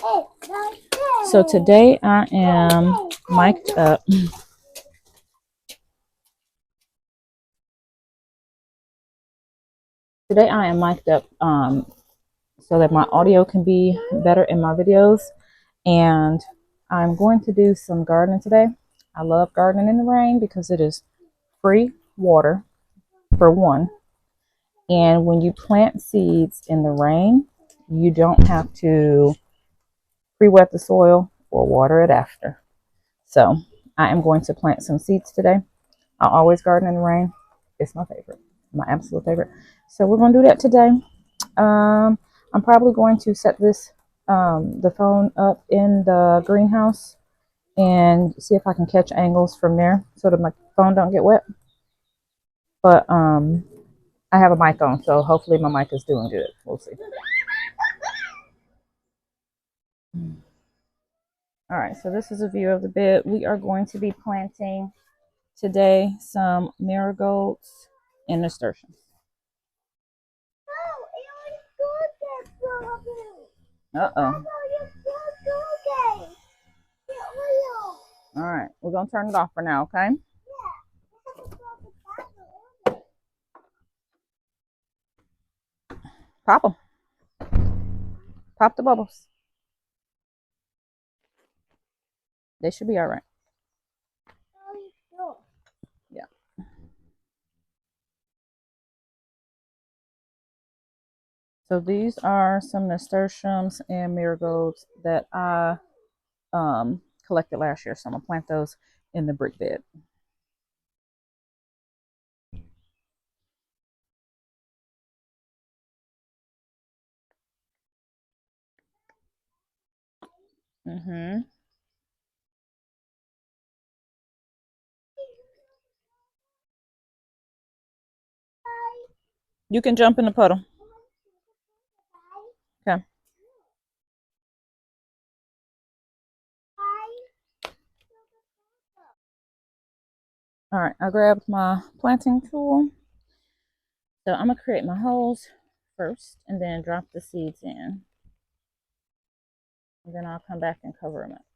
So today I am mic'd up. Today I am mic'd up so that my audio can be better in my videos. And I'm going to do some gardening today. I love gardening in the rain because it is free water for one. And when you plant seeds in the rain, you don't have to pre-wet the soil or water it after. So I am going to plant some seeds today. I always garden in the rain. It's my favorite, my absolute favorite. So we're going to do that today. I'm probably going to set the phone up in the greenhouse and see if I can catch angles from there so that my phone don't get wet. But I have a mic on, so hopefully my mic is doing good. We'll see. All right, so this is a view of the bed. We are going to be planting today some marigolds and nasturtiums. Uh-oh. All right, we're going to turn it off for now, okay? Pop them. Pop the bubbles. They should be all right. Yeah. So these are some nasturtiums and marigolds that I collected last year. So I'm going to plant those in the brick bed. Mm-hmm. You can jump in the puddle. Okay. All right, I grabbed my planting tool. So I'm going to create my holes first and then drop the seeds in. And then I'll come back and cover them up.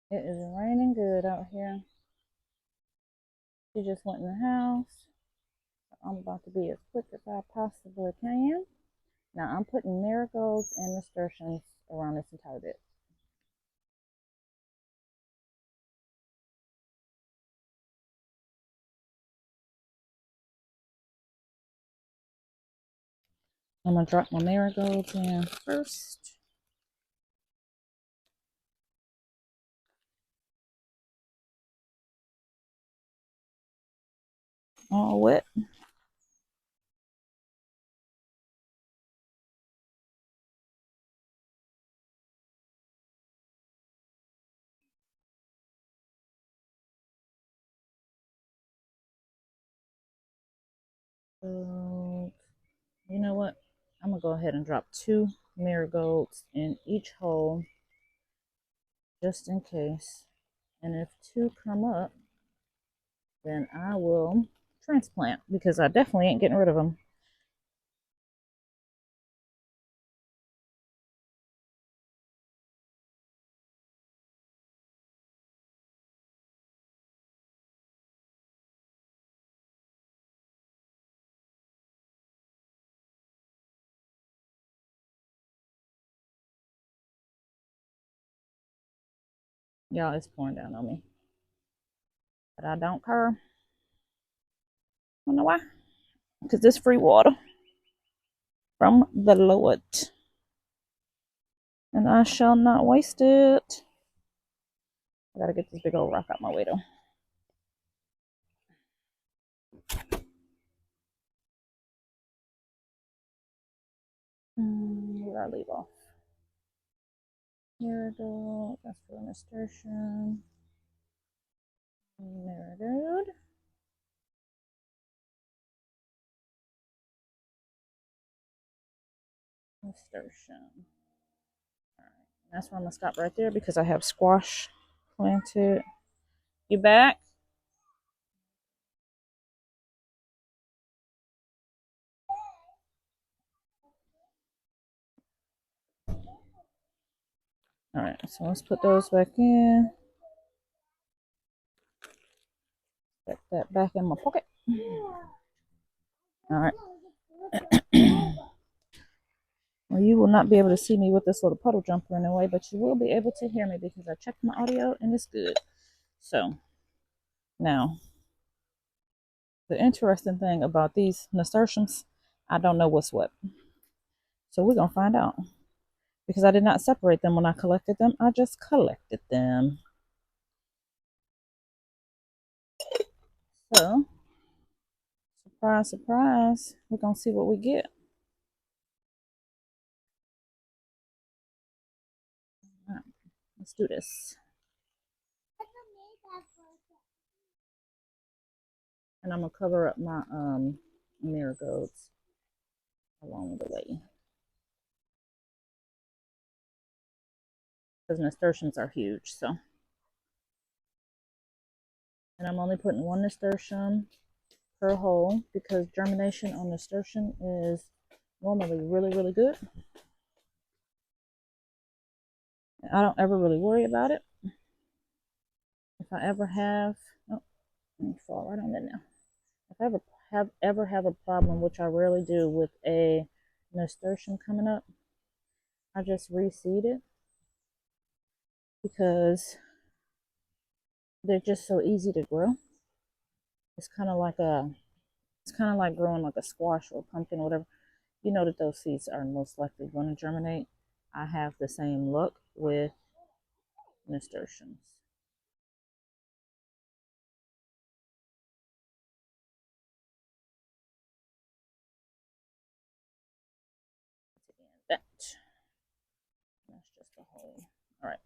It is raining good out here. She just went in the house. I'm about to be as quick as I possibly can. Now I'm putting marigolds and nasturtiums around this entire bit. I'm going to drop my marigolds in first. All wet. So, you know what? I'm going to go ahead and drop 2 marigolds in each hole just in case. And if 2 come up, then I will transplant because I definitely ain't getting rid of them. Y'all, it's pouring down on me. But I don't care. I don't know why. Because it's free water from the Lord. And I shall not waste it. I gotta get this big old rock out my way though. did I leave off? Marigold, that's for nasturtium. Marigold. Nasturtium. Alright, that's where I'm gonna stop right there because I have squash planted. You back? Alright, so let's put those back in. Put that back in my pocket. Alright. Well, you will not be able to see me with this little puddle jumper in the way, but you will be able to hear me because I checked my audio and it's good. So, now, the interesting thing about these nasturtiums, I don't know what's what. So we're going to find out. Because I did not separate them when I collected them. I just collected them. So, surprise, surprise. We're going to see what we get. All right, let's do this. And I'm going to cover up my marigolds along the way. Because nasturtiums are huge, so. And I'm only putting one nasturtium per hole because germination on nasturtium is normally really, really good. I don't ever really worry about it. If I ever have, oh, let me fall right on that now. If I ever have a problem, which I rarely do, with a nasturtium coming up, I just reseed it because they're just so easy to grow. It's kind of like growing like a squash or a pumpkin or whatever. You know that those seeds are most likely going to germinate. I have the same luck with nasturtiums. That's just a hole. All right.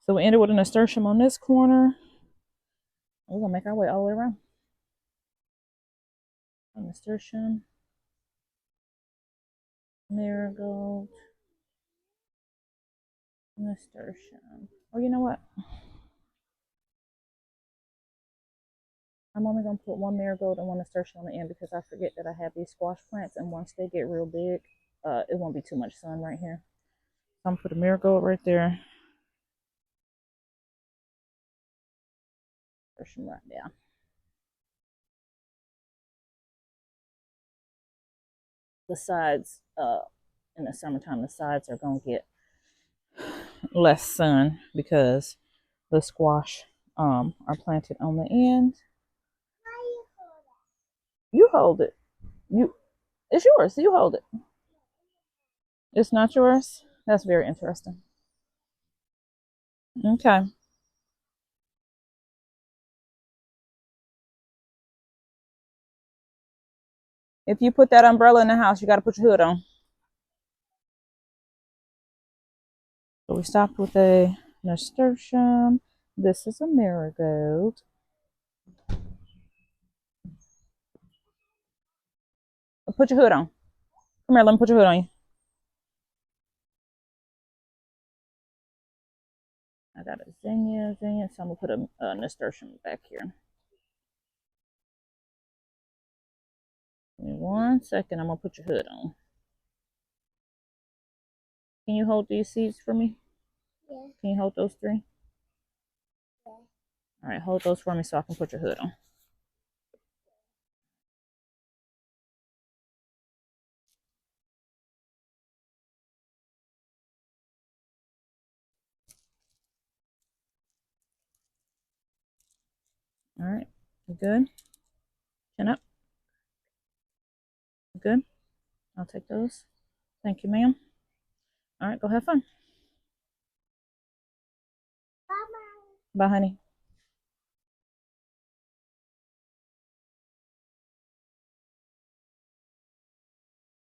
So we ended with a nasturtium on this corner. We're gonna make our way all the way around. A nasturtium, marigold, nasturtium. Oh, you know what? I'm only gonna put one marigold and one nasturtium on the end because I forget that I have these squash plants, and once they get real big, it won't be too much sun right here. So I'm gonna put a marigold right there. Nasturtium right there. The sides, in the summertime, the sides are gonna get less sun because the squash are planted on the end. You hold it. It's yours. You hold it. It's not yours. That's very interesting. Okay. If you put that umbrella in the house, you got to put your hood on. So we stopped with a nasturtium. This is a marigold. Put your hood on. Come here, let me put your hood on you. I got a zinnia, so I'm gonna put a nasturtium back here. Give me 1 second, I'm gonna put your hood on. Can you hold these seeds for me? Yeah. Can you hold those 3? Yeah. All right, hold those for me so I can put your hood on. All right, you good? Chin up. You good? I'll take those. Thank you, ma'am. All right, go have fun. Bye, honey.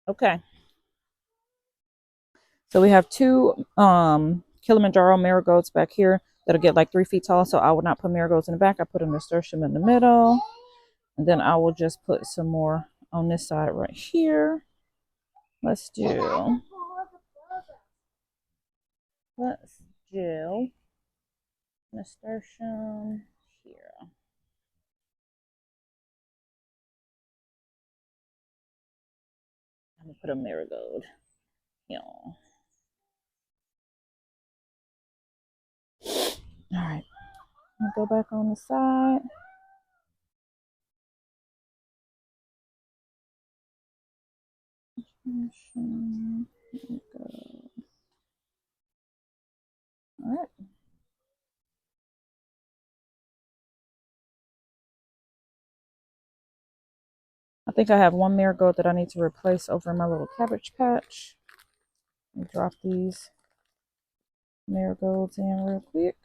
Okay. So we have two Kilimanjaro marigolds back here that'll get like 3 feet tall. So I will not put marigolds in the back. I put a nasturtium in the middle. And then I will just put some more on this side right here. Let's do nasturtium here. I'm gonna put a marigold. Yeah. All right. I'll go back on the side. All right. I think I have one marigold that I need to replace over in my little cabbage patch. Let me drop these marigolds in real quick.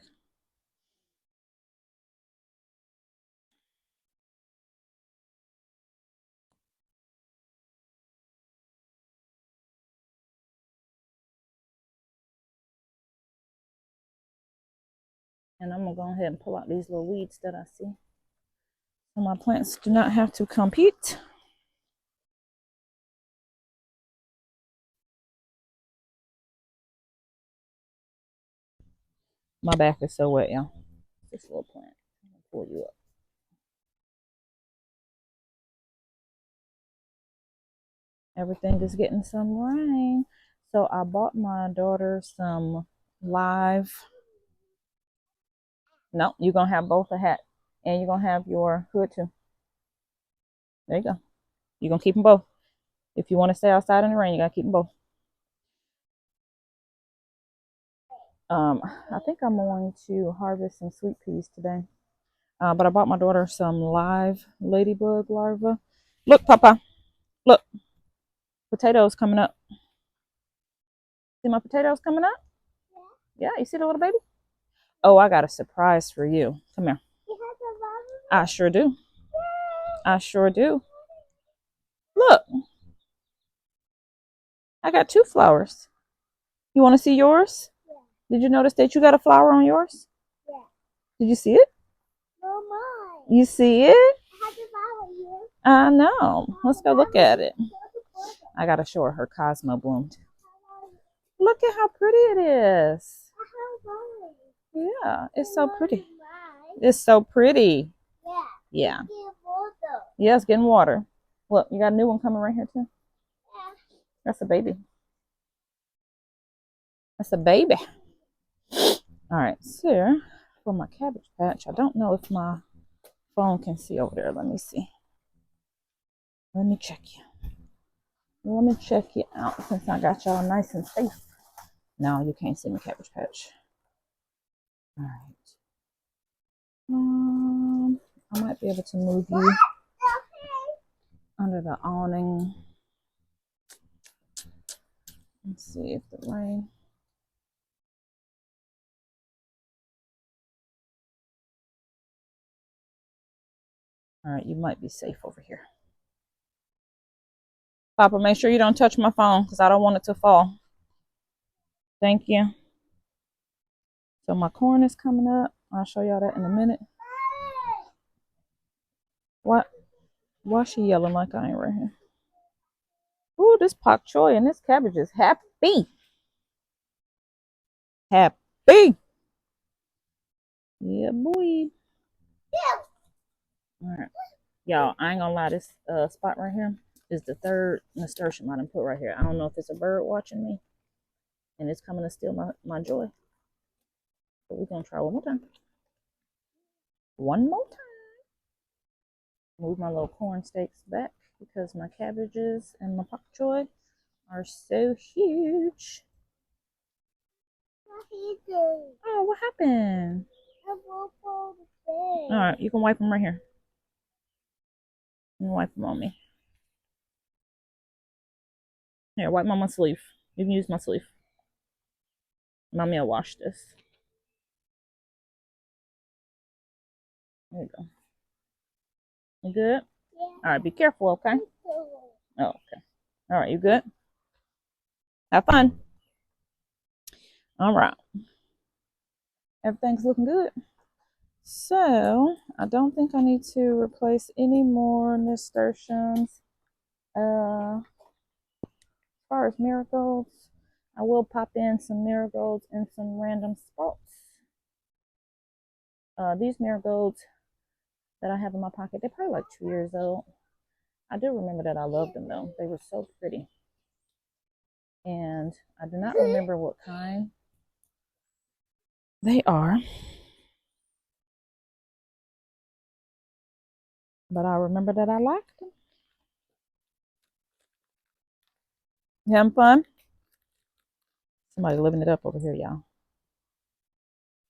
And I'm going to go ahead and pull out these little weeds that I see. So my plants do not have to compete. My back is so wet, y'all. This little plant. I'm going to pull you up. Everything is getting some rain. So I bought my daughter some live. No, you're going to have both a hat. And you're going to have your hood too. There you go. You're going to keep them both. If you want to stay outside in the rain, you got to keep them both. I think I'm going to harvest some sweet peas today. But I bought my daughter some live ladybug larvae. Look, Papa. Look. Potatoes coming up. See my potatoes coming up? Yeah, you see the little baby? Oh, I got a surprise for you. Come here. I sure do. I sure do. Look. I got 2 flowers. You want to see yours? Did you notice that you got a flower on yours? Did you see it? You see it? I know. Let's go look at it. I gotta show her Cosmo bloomed. Look at how pretty it is. Yeah, it's so pretty. It's so pretty. Yeah. Yeah, it's getting water. Look, you got a new one coming right here too. That's a baby. That's a baby. All right, so for my cabbage patch, I don't know if my phone can see over there. Let me see. Let me check you. Let me check you out since I got y'all nice and safe. No, you can't see my cabbage patch. All right. I might be able to move you under the awning. Let's see if the rain. All right, you might be safe over here. Papa, make sure you don't touch my phone because I don't want it to fall. Thank you. So my corn is coming up. I'll show y'all that in a minute. What? Why is she yelling like I ain't right here? Ooh, this pak choy and this cabbage is happy. Happy. Yeah, boy. All right. Y'all, I ain't gonna lie, this spot right here is the third nasturtium I done put right here. I don't know if it's a bird watching me and it's coming to steal my joy. But we're gonna try one more time. One more time. Move my little corn stakes back because my cabbages and my pak choy are so huge. Oh, what happened? All right, you can wipe them right here. You can wipe them on me. Here, wipe on my sleeve. You can use my sleeve. Mommy will wash this. There you go. You good? Yeah. All right, be careful, okay? Oh, okay. All right, you good? Have fun. All right. Everything's looking good. So I don't think I need to replace any more nasturtiums. As far as marigolds, I will pop in some marigolds and some random sprouts. These marigolds that I have in my pocket, they're probably like 2 years old. I do remember that I loved them though. They were so pretty. And I do not remember what kind they are, but I remember that I liked them. You having fun? Somebody living it up over here, y'all.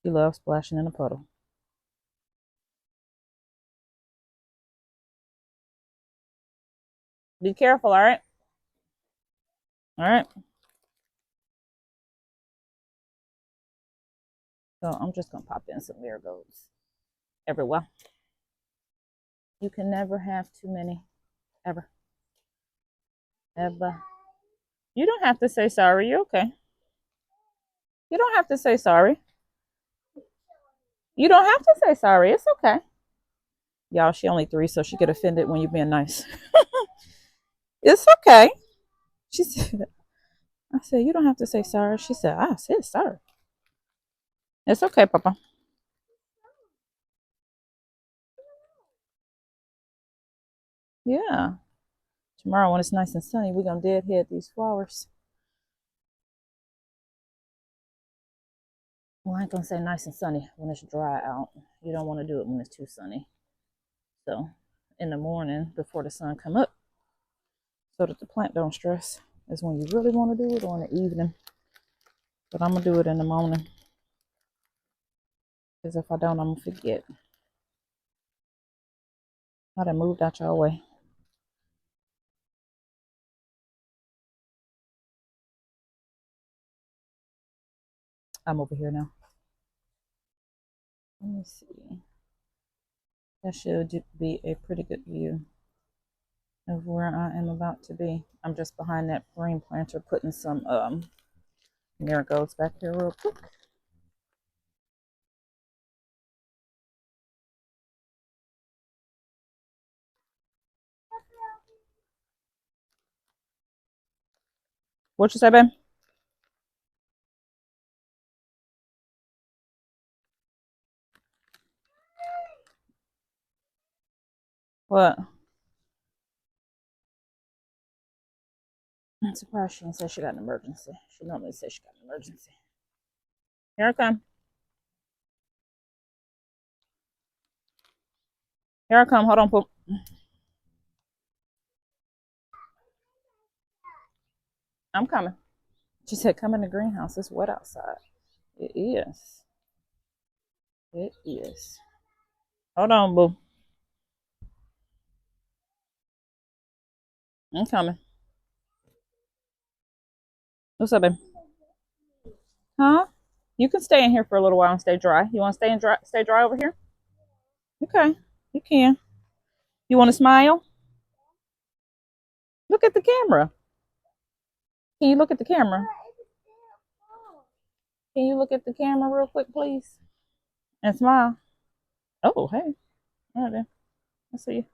She loves splashing in a puddle. Be careful, all right? All right. So I'm just gonna pop in some marigolds everywhere. You can never have too many, ever, ever. You don't have to say sorry. You're okay. You don't have to say sorry. You don't have to say sorry. It's okay. Y'all, she only 3, so she get offended when you're being nice. It's okay. She said, I said, you don't have to say sorry. She said, I said sorry. It's okay, Papa. Yeah. Tomorrow, when it's nice and sunny, we're going to deadhead these flowers. Well, I ain't going to say nice and sunny when it's dry out. You don't want to do it when it's too sunny. So, in the morning, before the sun come up, so that the plant don't stress, is when you really want to do it, or in the evening. But I'm going to do it in the morning. Because if I don't, I'm going to forget. I done moved out your way. I'm over here now. Let me see. That should be a pretty good view of where I am about to be. I'm just behind that green planter putting some marigolds back here real quick. What you say, babe? What? I'm surprised she didn't say she got an emergency. She normally says she got an emergency. Here I come. Here I come. Hold on, poop. I'm coming. She said, come in the greenhouse. It's wet outside. It is. It is. Hold on, boo. I'm coming. What's up, babe? Huh? You can stay in here for a little while and stay dry. You want to stay dry over here? Okay, you can. You want to smile? Look at the camera. Can you look at the camera? Can you look at the camera real quick, please? And smile. Oh, hey. All right, then. I see you.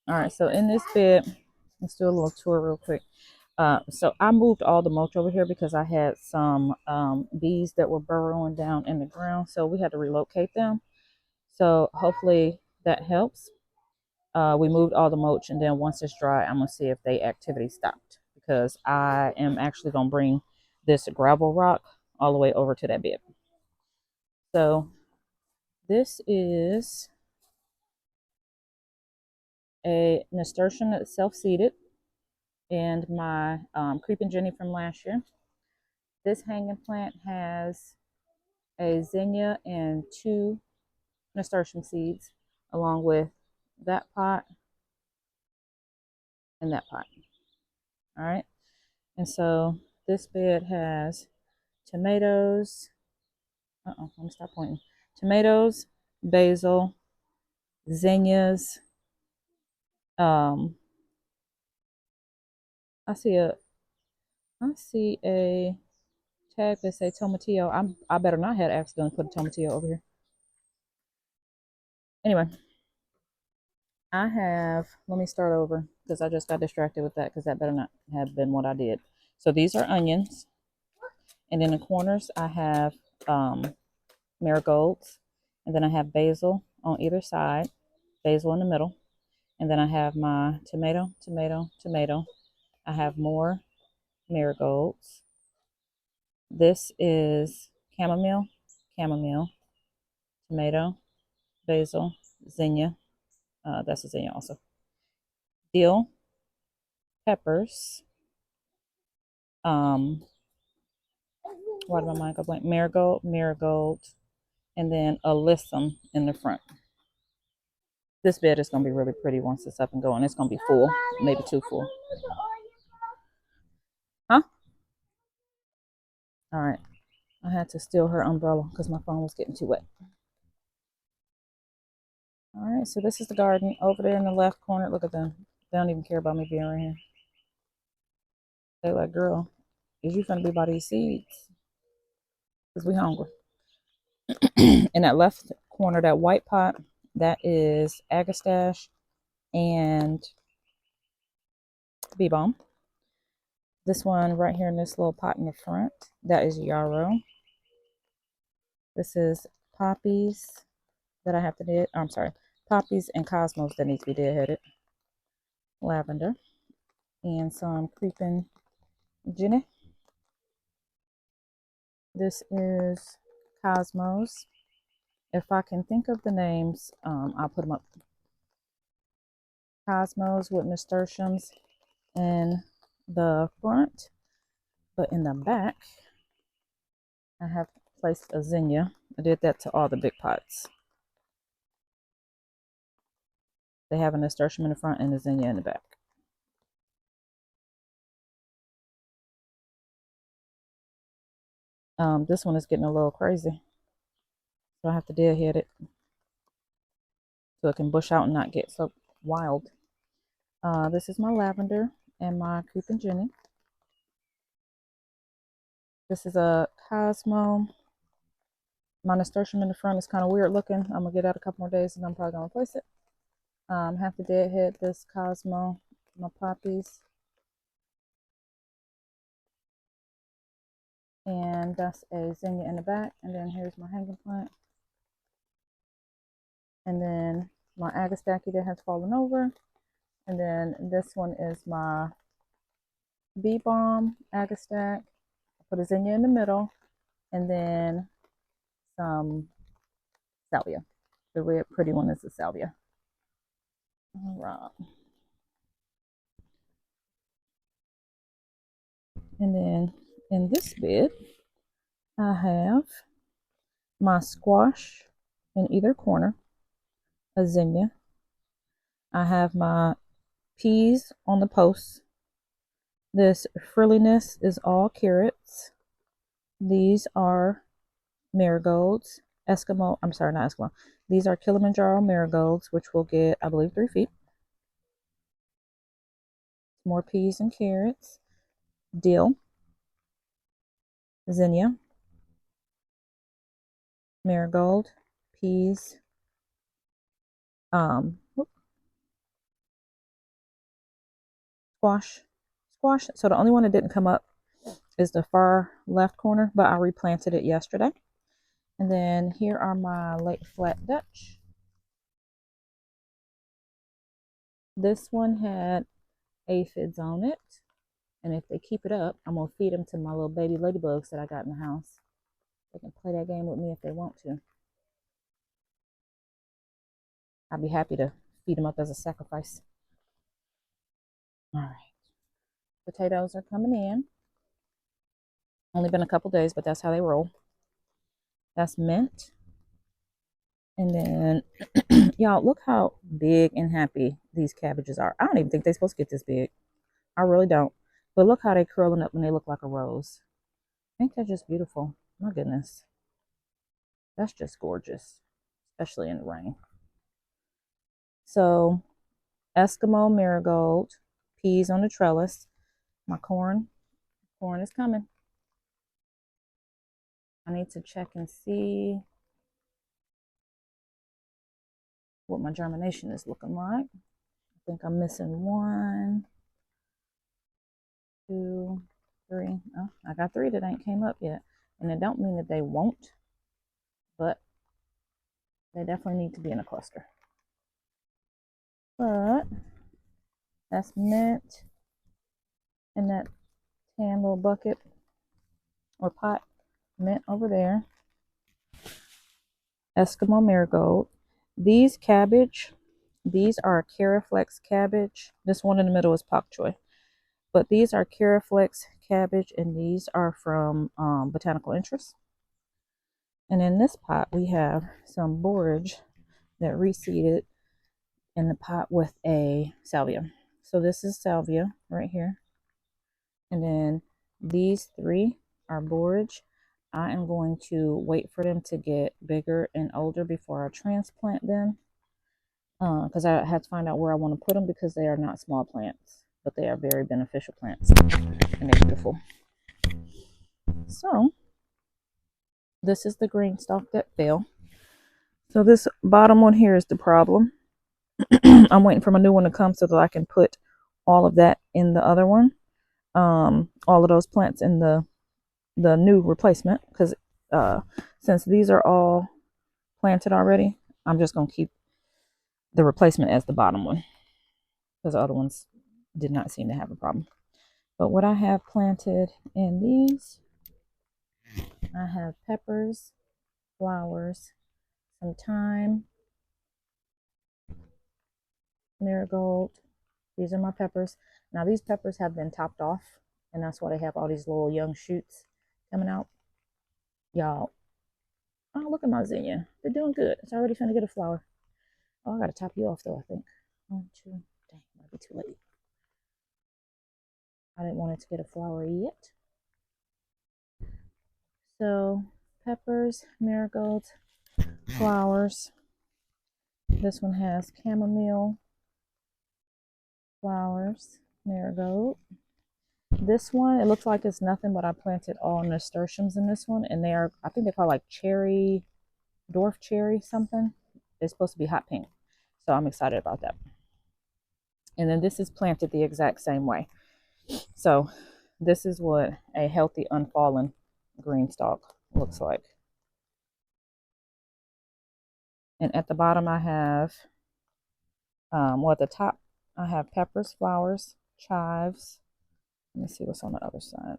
All right, so in this bed, let's do a little tour real quick. So I moved all the mulch over here because I had some bees that were burrowing down in the ground. So we had to relocate them. So hopefully that helps. We moved all the mulch, and then once it's dry, I'm going to see if they activity stopped, because I am actually going to bring this gravel rock all the way over to that bed. So this is a nasturtium that's self-seeded, and my creeping Jenny from last year. This hanging plant has a zinnia and 2 nasturtium seeds, along with that pot and that pot. All right. And so this bed has tomatoes. Let me stop pointing. Tomatoes, basil, zinnias. I see a tag, they say tomatillo. I better not have accidentally put a tomatillo over here. Anyway, let me start over because I just got distracted with that because that better not have been what I did. So these are onions. And in the corners, I have marigolds. And then I have basil on either side, basil in the middle. And then I have my tomato, tomato, tomato. I have more marigolds. This is chamomile, chamomile, tomato, basil, zinnia. That's a zinnia also. Dill, peppers. Why did my mind go blank? Marigold, marigold, and then alyssum in the front. This bed is going to be really pretty once it's up and going. It's going to be full, maybe too full. Huh? All right. I had to steal her umbrella because my phone was getting too wet. All right, so this is the garden over there in the left corner. Look at them. They don't even care about me being right here. They're like, girl, is you finna be by these seeds? Because we hungry. In that left corner, that white pot, that is agastache and bee balm. This one right here in this little pot in the front, that is yarrow. This is poppies that I have to dead. I'm sorry, poppies and cosmos that need to be deadheaded. Lavender and some creeping Jenny. This is cosmos. If I can think of the names, I'll put them up. Cosmos with nasturtiums in the front, but in the back, I have placed a zinnia. I did that to all the big pots. They have a nasturtium in the front and a zinnia in the back. This one is getting a little crazy, so I have to deadhead it so it can bush out and not get so wild. This is my lavender and my creeping Jenny. This is a Cosmo. My nasturtium in the front is kind of weird looking. I'm going to get out a couple more days and I'm probably going to replace it. Have to deadhead this Cosmo, my poppies. And that's a zinnia in the back. And then here's my hanging plant. And then my agastache that has fallen over. And then this one is my bee balm agastache. I put a zinnia in the middle. And then some salvia. The red pretty one is the salvia. All right. And then in this bed, I have my squash in either corner, a zinnia. I have my peas on the posts. This frilliness is all carrots. These are marigolds. Eskimo, I'm sorry, not Eskimo. These are Kilimanjaro marigolds, which will get, I believe, 3 feet. More peas and carrots. Dill. Zinnia. Marigold. Peas. Squash. Squash. So the only one that didn't come up is the far left corner, but I replanted it yesterday. And then here are my late flat Dutch. This one had aphids on it. And if they keep it up, I'm going to feed them to my little baby ladybugs that I got in the house. They can play that game with me if they want to. I'd be happy to feed them up as a sacrifice. All right. Potatoes are coming in. Only been a couple days, but that's how they roll. That's mint. And then, y'all, look how big and happy these cabbages are. I don't even think they're supposed to get this big. I really don't. But look how they're curling up when they look like a rose. Ain't that just beautiful? My goodness. That's just gorgeous, especially in the rain. So, Eskimo marigold, peas on the trellis. My corn is coming. I need to check and see what my germination is looking like. I think I'm missing 1, 2, 3. Oh, I got 3 that ain't came up yet. And it don't mean that they won't, but they definitely need to be in a cluster. But that's mint in that tan little bucket or pot. Mint over there. Eskimo marigold. These cabbage, these are Caraflex cabbage. This one in the middle is pak choi. But these are Caraflex cabbage, and these are from Botanical Interest. And in this pot, we have some borage that reseeded in the pot with a salvia. So this is salvia right here. And then these 3 are borage. I am going to wait for them to get bigger and older before I transplant them. Because I had to find out where I want to put them, because they are not small plants, but they are very beneficial plants, and they're beautiful. So this is the green stalk that fell. So this bottom one here is the problem. I'm waiting for my new one to come so that I can put all of that in the other one. All of those plants in the new replacement, because since these are all planted already, I'm just going to keep the replacement as the bottom one, because the other ones did not seem to have a problem. But what I have planted in these, I have peppers, flowers, some thyme, marigold. These are my peppers. Now these peppers have been topped off, and that's why they have all these little young shoots coming out. Y'all, oh, look at my zinnia. They're doing good. It's already trying to get a flower. Oh, I gotta top you off though, I think. 1, 2, dang, might be too late. I didn't want it to get a flower yet. So, peppers, marigolds, flowers. This one has chamomile, flowers, marigold. This one, it looks like it's nothing, but I planted all nasturtiums in this one, and they are, I think they call like cherry, dwarf cherry something. They're supposed to be hot pink, so I'm excited about that. And then this is planted the exact same way. So this is what a healthy unfallen green stalk looks like. And at the bottom I have, well, at the top I have peppers, flowers, chives. Let me see what's on the other side.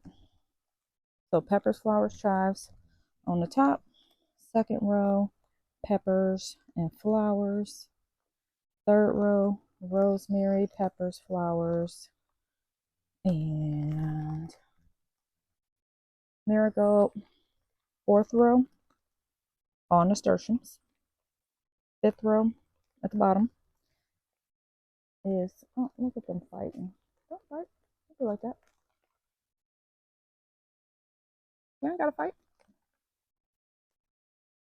So peppers, flowers, chives on the top. Second row, peppers and flowers. Third row, rosemary, peppers, flowers, and marigold. Fourth row, all nasturtiums. Fifth row at the bottom is, oh, look at them fighting. Don't fight. Don't do like that. You ain't got to fight.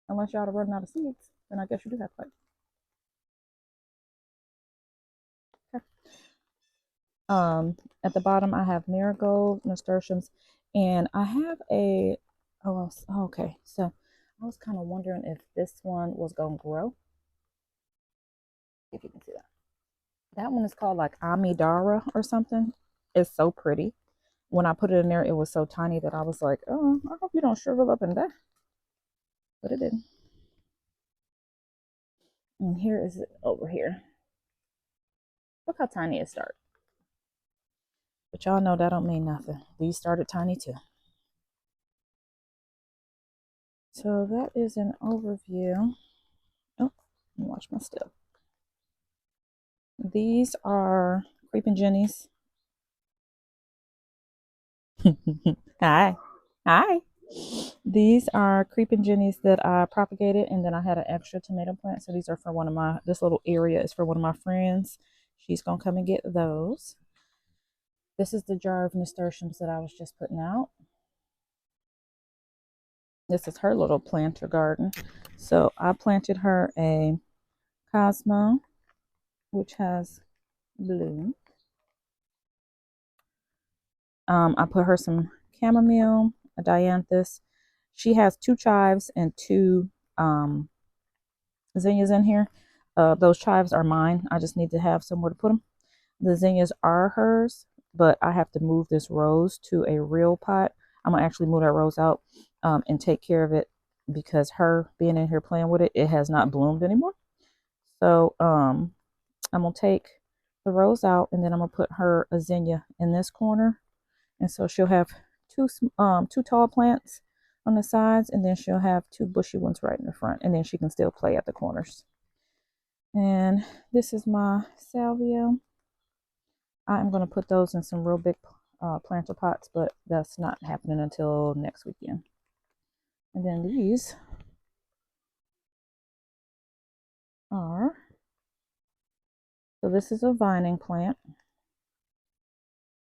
Unless y'all are running out of seeds, then I guess you do have to fight. Okay. At the bottom, I have marigold, nasturtiums, and I have a, oh, okay. So I was kind of wondering if this one was going to grow. If you can see that. That one is called like Amidara or something. It's so pretty. When I put it in there, it was so tiny that I was like, oh, I hope you don't shrivel up and die. But it didn't. And here is it over here. Look how tiny it started. But y'all know that don't mean nothing. These started tiny too. So that is an overview. Oh, let me watch my stuff. These are creeping jennies. Hi. Hi. These are creeping jennies that I propagated, and then I had an extra tomato plant. So these are for one of my, this little area is for one of my friends. She's going to come and get those. This is the jar of nasturtiums that I was just putting out. This is her little planter garden. So I planted her a Cosmo, which has bloom. I put her some chamomile, a dianthus, She has 2 chives and 2 um, zinnias in here. Those chives are mine. I just need to have somewhere to put them. The zinnias are hers, but I have to move this rose to a real pot. I'm gonna actually move that rose out and take care of it because her being in here playing with it, it has not bloomed anymore. So I'm gonna take the rose out and then I'm gonna put her a zinnia in this corner, and so she'll have two tall plants on the sides, and then she'll have 2 bushy ones right in the front, and then she can still play at the corners. And this is my salvia. I'm going to put those in some real big planter pots, but that's not happening until next weekend. And then these are, so this is a vining plant.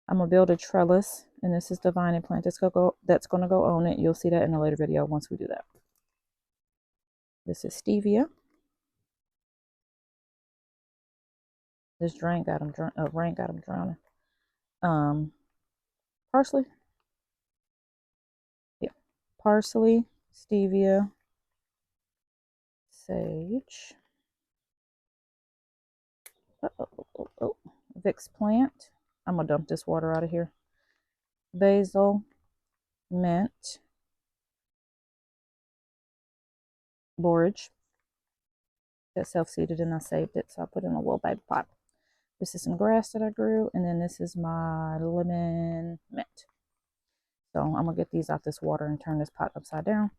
I'm going to build a trellis, and this is the vining plant that's going to go on it. You'll see that in a later video once we do that. This is stevia. This rain got them drowning. Parsley. Yeah. Parsley, stevia, sage. Vicks plant. I'm going to dump this water out of here. Basil, mint, borage. That's self-seeded and I saved it, so I put it in a little baby pot. This is some grass that I grew, and then this is my lemon mint. So I'm gonna get these out this water and turn this pot upside down.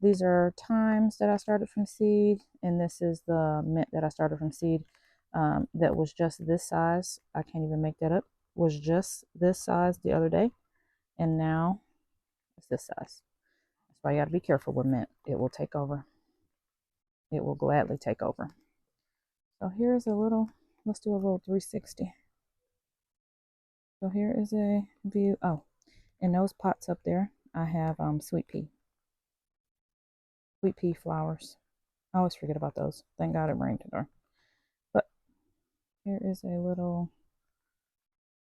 These are thymes that I started from seed, and this is the mint that I started from seed. That was just this size. I can't even make that up. Was just this size the other day, and now it's this size. That's why you gotta be careful with mint. It will take over. It will gladly take over. So here's a little, let's do a little 360. So here is a view. Oh, in those pots up there, I have sweet pea flowers. I always forget about those. Thank God it rained today. But here is a little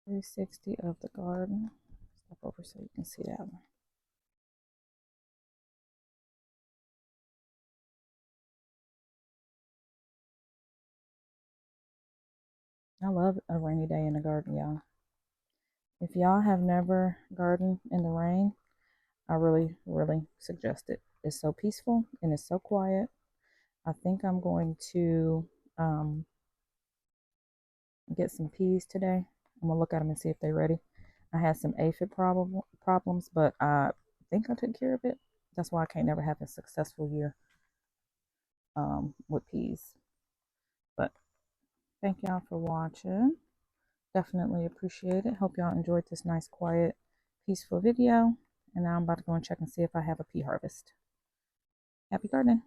360 of the garden. Step over so you can see that one. I love a rainy day in the garden, y'all. If y'all have never gardened in the rain, I really, really suggest it. It's so peaceful and it's so quiet. I think I'm going to get some peas today. I'm gonna look at them and see if they're ready. I had some aphid problems, but I think I took care of it. That's why I can't never have a successful year with peas. But thank y'all for watching. Definitely appreciate it. Hope y'all enjoyed this nice, quiet, peaceful video. And now I'm about to go and check and see if I have a pea harvest. Happy gardening.